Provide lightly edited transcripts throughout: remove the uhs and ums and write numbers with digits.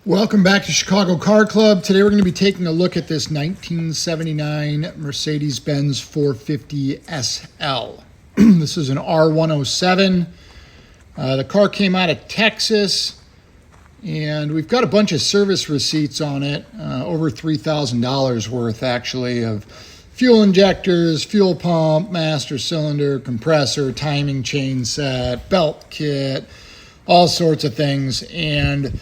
Welcome back to Chicago Car Club. Today we're going to be taking a look at this 1979 Mercedes-Benz 450 SL. This is an R107. The car came out of Texas, and we've got a bunch of service receipts on it, over $3,000 worth actually, of fuel injectors, fuel pump, master cylinder, compressor, timing chain set, belt kit, all sorts of things. And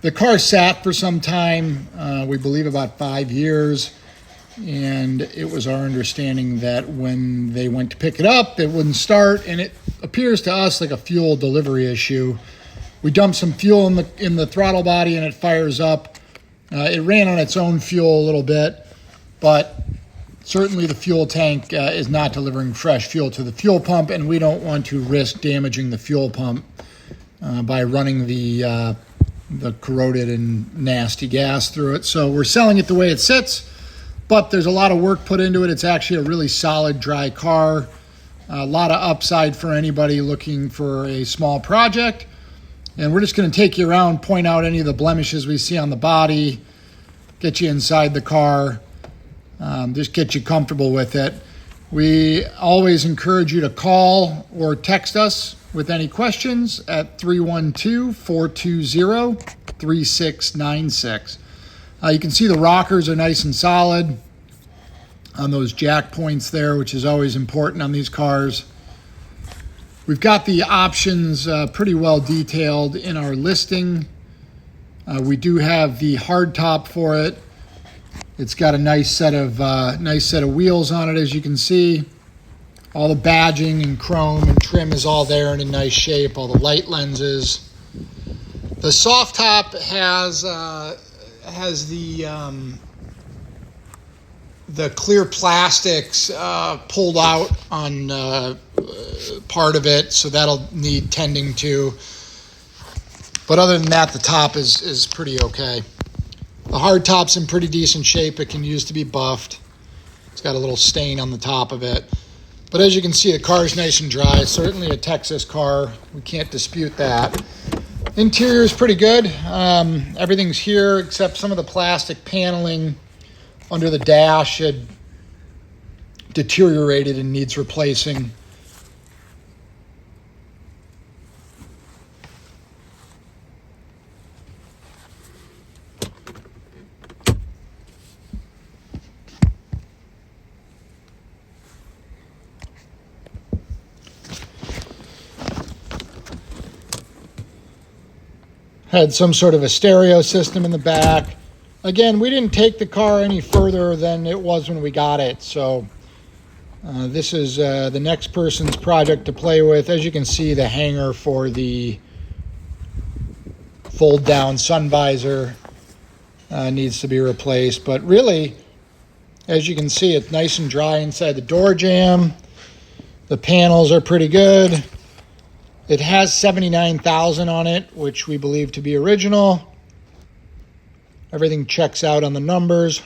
the car sat for some time, we believe about 5 years, and it was our understanding that when they went to pick it up, it wouldn't start, and it appears to us like a fuel delivery issue. We dumped some fuel in the throttle body, and it fires up. It ran on its own fuel a little bit, but certainly the fuel tank is not delivering fresh fuel to the fuel pump, and we don't want to risk damaging the fuel pump by running the corroded and nasty gas through it. So we're selling it the way it sits, but there's a lot of work put into it. It's actually a really solid, dry car. A lot of upside for anybody looking for a small project. And we're just going to take you around, point out any of the blemishes we see on the body, get you inside the car, just get you comfortable with it. We always encourage you to call or text us with any questions at 312-420-3696. You can see the rockers are nice and solid on those jack points there, which is always important on these cars. We've got the options pretty well detailed in our listing. We do have the hardtop for it. It's got a nice set of wheels on it, as you can see. All the badging and chrome and trim is all there and in nice shape. All the light lenses. The soft top has the clear plastics pulled out on part of it, so that'll need tending to. But other than that, the top is pretty okay. The hard top's in pretty decent shape. It can use to be buffed. It's got a little stain on the top of it. But as you can see, the car is nice and dry. Certainly a Texas car. We can't dispute that. Interior is pretty good. Everything's here except some of the plastic paneling under the dash had deteriorated and needs replacing. Had some sort of a stereo system in the back. Again, we didn't take the car any further than it was when we got it. So this is the next person's project to play with. As you can see, the hanger for the fold down sun visor needs to be replaced. But really, as you can see, it's nice and dry inside the door jamb. The panels are pretty good. It has 79,000 on it, which we believe to be original. Everything checks out on the numbers.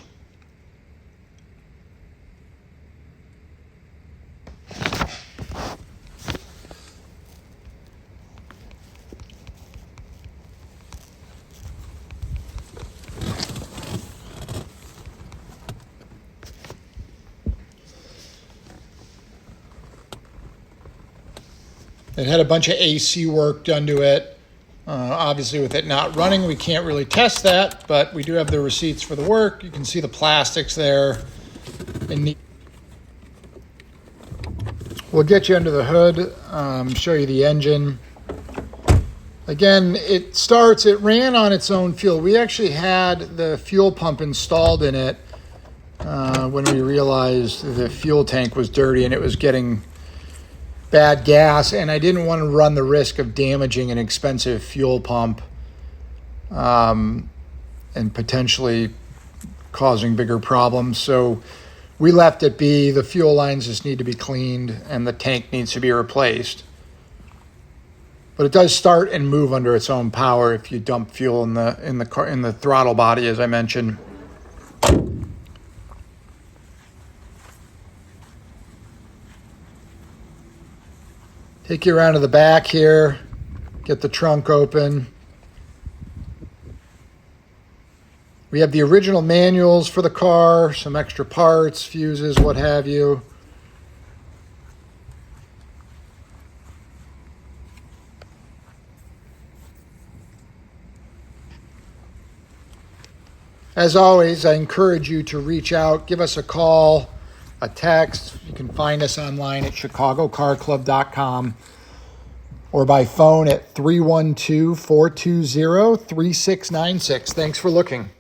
It had a bunch of AC work done to it. Obviously, with it not running, we can't really test that, but we do have the receipts for the work. You can see the plastics there. We'll get you under the hood, show you the engine. Again, it ran on its own fuel. We actually had the fuel pump installed in it when we realized the fuel tank was dirty and it was getting bad gas, and I didn't want to run the risk of damaging an expensive fuel pump and potentially causing bigger problems. So we left it be. The fuel lines just need to be cleaned and the tank needs to be replaced. But it does start and move under its own power if you dump fuel in the throttle body, as I mentioned. Take you around to the back here, get the trunk open. We have the original manuals for the car, some extra parts, fuses, what have you. As always, I encourage you to reach out, give us a call, a text. You can find us online at chicagocarclub.com or by phone at 312-420-3696. Thanks for looking.